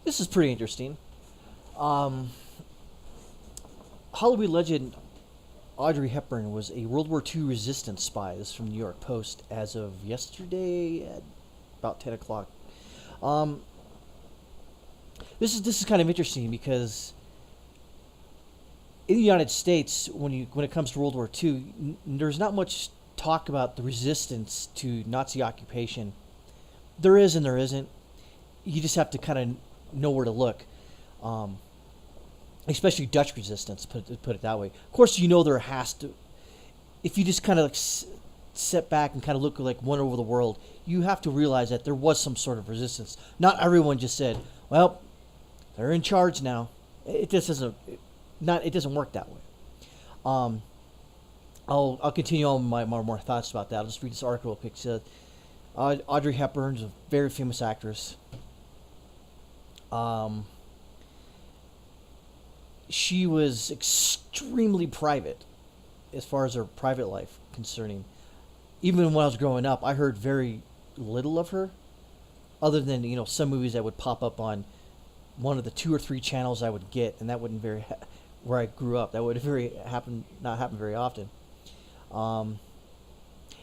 This is pretty interesting. Um, Hollywood legend Audrey Hepburn was a World War II resistance spy. This is from New York Post as of yesterday at about 10 o'clock. Um, this is kind of interesting because in the United States, when it comes to World War II, there's not much talk about the resistance to Nazi occupation. There is and there isn't. You just have to kind of know where to look. Um, Especially Dutch resistance, put it that way. Of course, there has to. If you just kind of sit back and kind of look like one over the world, you have to realize that there was some sort of resistance. Not everyone just said, "Well, they're in charge now." It just doesn't. Not it doesn't work that way. Um, I'll continue on my more thoughts about that. I'll just read this article real quick. It says, Audrey Hepburn is a very famous actress. Um, she was extremely private as far as her private life concerning. Even when I was growing up, I heard very little of her, other than some movies that would pop up on one of the two or three channels I would get, and that wouldn't where I grew up. That would very happen not happen very often. Um,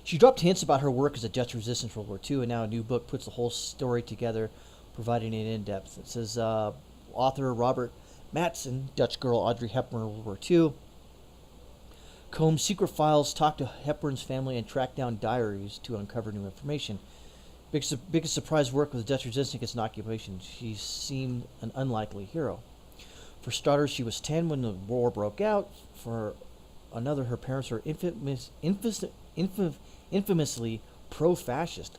she dropped hints about her work as a Dutch resistance World War II, and now a new book puts the whole story together, providing it in depth. It says author Robert Matzen, Dutch girl Audrey Hepburn, World War II, combed secret files, talked to Hepburn's family, and tracked down diaries to uncover new information. Biggest surprise work was Dutch resistance against an occupation. She seemed an unlikely hero. For starters, she was 10 when the war broke out. For another, her parents were infamously pro-fascist.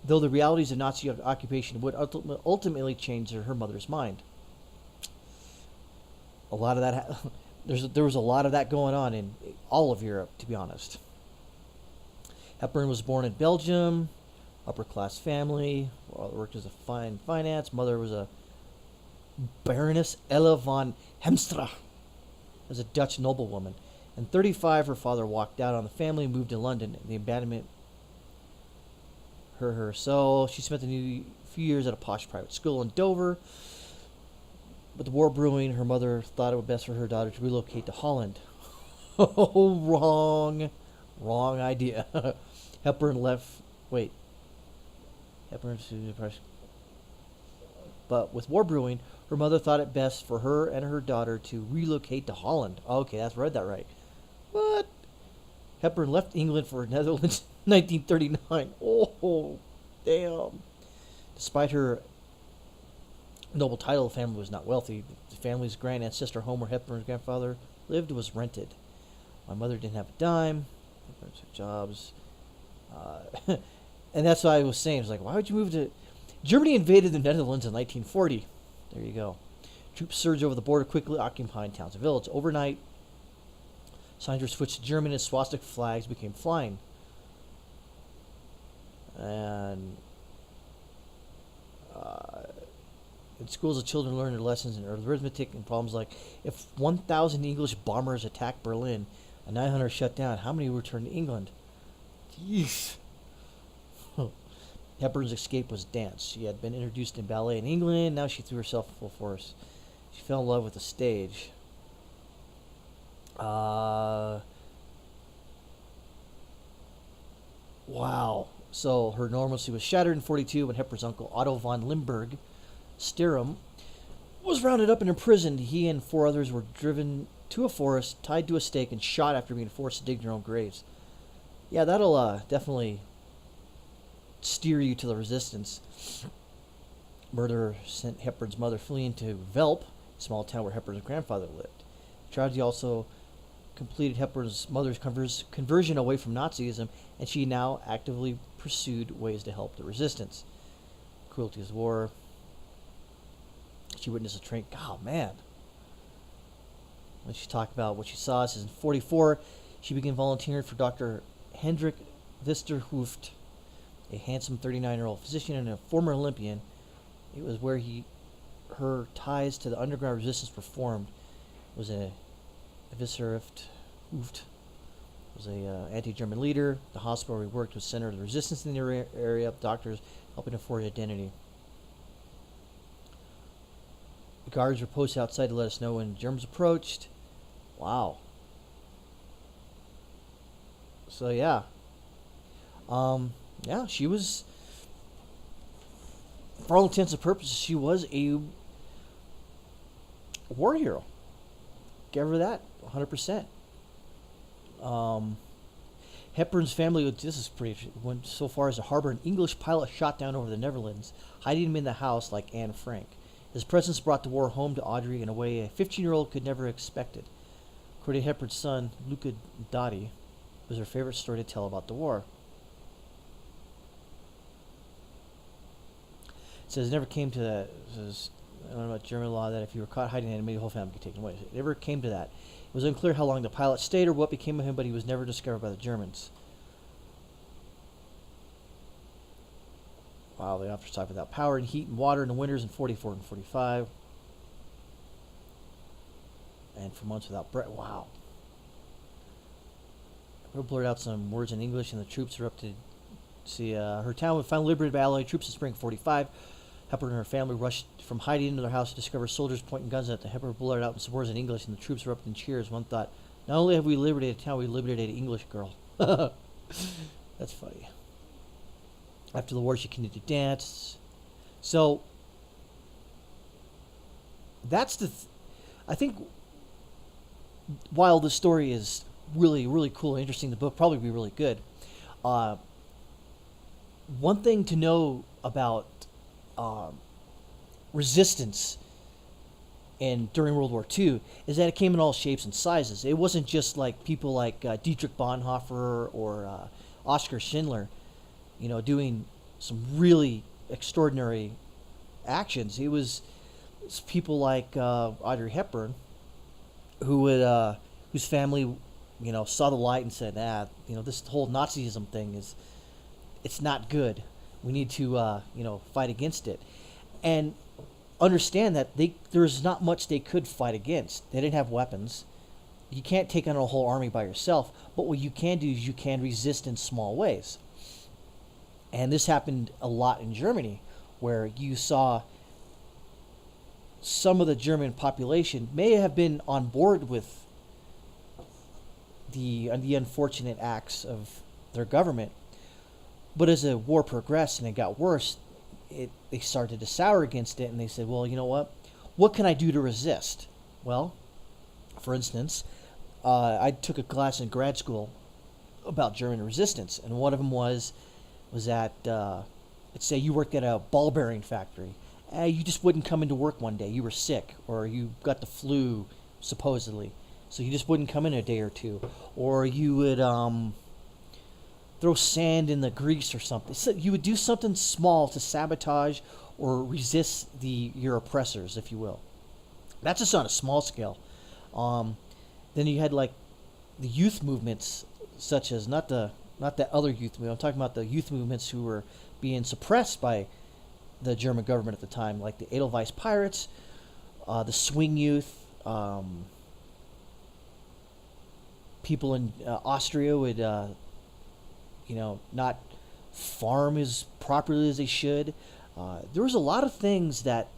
Though the realities of Nazi occupation would ultimately change her mother's mind. A lot of that, there was a lot of that going on in all of Europe, to be honest. Hepburn was born in Belgium, upper class family. Worked as a finance. Mother was a Baroness Ella von Hemstra, as a Dutch noblewoman. In 35, her father walked out on the family and moved to London. The abandonment her. So she spent the few years at a posh private school in Dover. With the war brewing, her mother thought it would be best for her daughter to relocate to Holland. Oh, wrong idea. Hepburn left. Wait. Hepburn. But with war brewing, her mother thought it best for her and her daughter to relocate to Holland. Okay, that's read that right. What? Hepburn left England for Netherlands in 1939. Oh, damn. Despite her noble title, the family was not wealthy. The family's grand ancestor home where Hepburn's grandfather lived was rented. My mother didn't have a dime. Hepburn took jobs. And that's what I was saying. It's like, why would you move to... Germany invaded the Netherlands in 1940. There you go. Troops surged over the border, quickly occupying towns and villages. Overnight, signs were switched to German and swastika flags became flying. And in schools, the children learned their lessons in arithmetic and problems like, if 1,000 English bombers attacked Berlin and 900 shut down, how many returned to England? Jeez. Hepburn's escape was dance. She had been introduced in ballet in England. Now she threw herself full force. She fell in love with the stage. Wow. So her normalcy was shattered in 42 when Hepburn's uncle Otto von Limburg Styrum was rounded up and imprisoned. He and 4 others were driven to a forest, tied to a stake, and shot after being forced to dig their own graves. Yeah, that'll definitely steer you to the resistance. Murder sent Hepburn's mother fleeing to Velp, a small town where Hepburn's grandfather lived. The tragedy also completed Hepburn's mother's conversion away from Nazism, and she now actively pursued ways to help the resistance. Cruelty is war. She witnessed a train. Oh, man. When she talked about what she saw, it says in 44, she began volunteering for Dr. Hendrik Wisterhoeft, a handsome 39-year-old physician and a former Olympian. It was where her ties to the underground resistance were formed. It was Wisterhoeft was a anti-German leader. The hospital where he worked was center of the resistance in the area. Doctors helping to forge identity. Guards were posted outside to let us know when Germans approached. Wow. So yeah. Yeah, she was, for all intents and purposes, she was a war hero. Give her that, 100%. Hepburn's family, this is pretty, went so far as to harbor an English pilot shot down over the Netherlands, hiding him in the house like Anne Frank. His presence brought the war home to Audrey in a way a 15-year-old could never have expected. According to Hepburn's son, Luca Dotti, was her favorite story to tell about the war. It says it never came to that. It says, I don't know about German law that if you were caught hiding an enemy, the whole family could be taken away. It never came to that. It was unclear how long the pilot stayed or what became of him, but he was never discovered by the Germans. Wow, the officers talk without power and heat and water in the winters in 44 and 45. And for months without bread. Wow. We'll blurt out some words in English, and the troops erupted. See, her town was finally liberated by Allied troops in spring 45. Hepburn and her family rushed from hiding into their house to discover soldiers pointing guns at them. Hepburn blurted out in some words in English, and the troops erupted in cheers. One thought, not only have we liberated a town, we liberated an English girl. That's funny. After the war, she continued to dance. So, that's the... I think, while the story is really, really cool and interesting, the book probably be really good. One thing to know about resistance during World War II is that it came in all shapes and sizes. It wasn't just like people like Dietrich Bonhoeffer or Oskar Schindler, doing some really extraordinary actions. It was people like Audrey Hepburn, whose family, saw the light and said, this whole Nazism thing it's not good. We need to, fight against it. And understand that there's not much they could fight against. They didn't have weapons. You can't take on a whole army by yourself. But what you can do is you can resist in small ways. And this happened a lot in Germany, where you saw some of the German population may have been on board with the unfortunate acts of their government. But as the war progressed and it got worse, they started to sour against it, and they said, well, you know what? What can I do to resist? Well, for instance, I took a class in grad school about German resistance, and one of them was that, let's say you worked at a ball bearing factory. You just wouldn't come into work one day. You were sick, or you got the flu, supposedly. So you just wouldn't come in a day or two. Or you would throw sand in the grease or something. So you would do something small to sabotage or resist your oppressors, if you will. That's just on a small scale. Then you had like the youth movements, such as not that other youth movement. I'm talking about the youth movements who were being suppressed by the German government at the time, like the Edelweiss Pirates, the Swing Youth. People in Austria would not farm as properly as they should. There was a lot of things that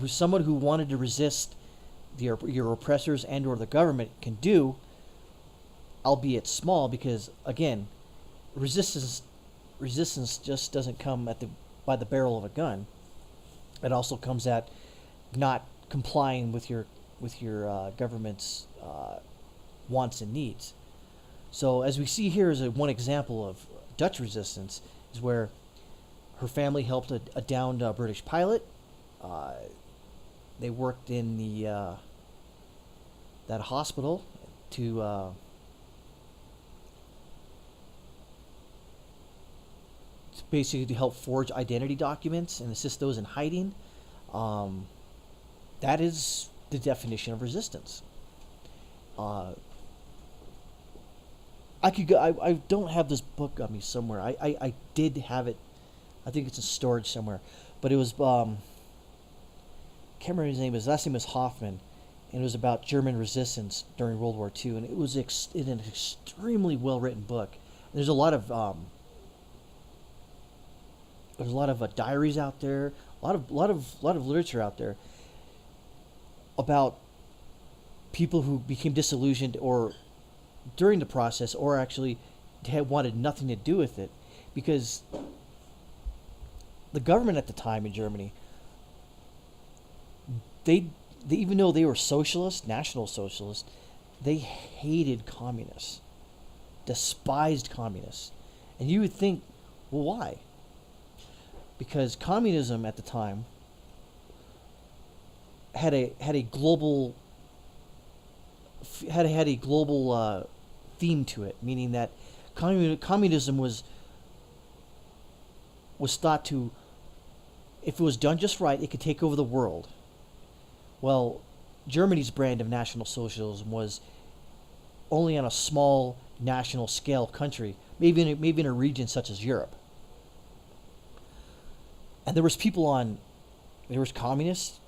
someone who wanted to resist your oppressors and or the government can do, albeit small, because again, resistance just doesn't come by the barrel of a gun. It also comes at not complying with your government's wants and needs. So as we see here is one example of Dutch resistance, is where her family helped a downed British pilot. They worked in that hospital to basically to help forge identity documents and assist those in hiding. That is the definition of resistance. I don't have this book on me somewhere. I did have it. I think it's in storage somewhere. But it was can't remember his name. His last name was Hoffman, and it was about German resistance during World War II. And it was an extremely well written book. And there's a lot of diaries out there, lot of literature out there about people who became disillusioned or during the process, or actually had wanted nothing to do with it, because the government at the time in Germany, they even though they were socialist, national socialist, they hated communists, despised communists. And you would think, well, why? Because communism at the time had a global theme to it, meaning that communism was thought to, if it was done just right, it could take over the world. Well, Germany's brand of National Socialism was only on a small national scale country, maybe in a region such as Europe. And there was communists,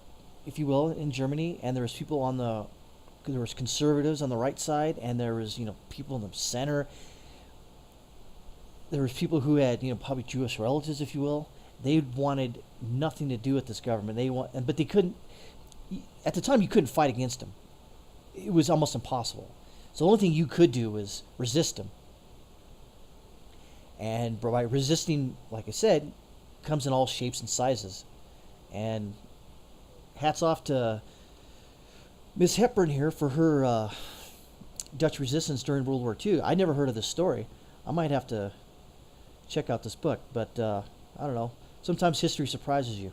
if you will, in Germany, and there was conservatives on the right side, and there was people in the center. There was people who had probably Jewish relatives, if you will. They wanted nothing to do with this government. But they couldn't. At the time, you couldn't fight against them. It was almost impossible. So the only thing you could do was resist them. And by resisting, like I said, comes in all shapes and sizes. And hats off to Miss Hepburn here for her Dutch resistance during World War II. I never heard of this story. I might have to check out this book, but I don't know. Sometimes history surprises you.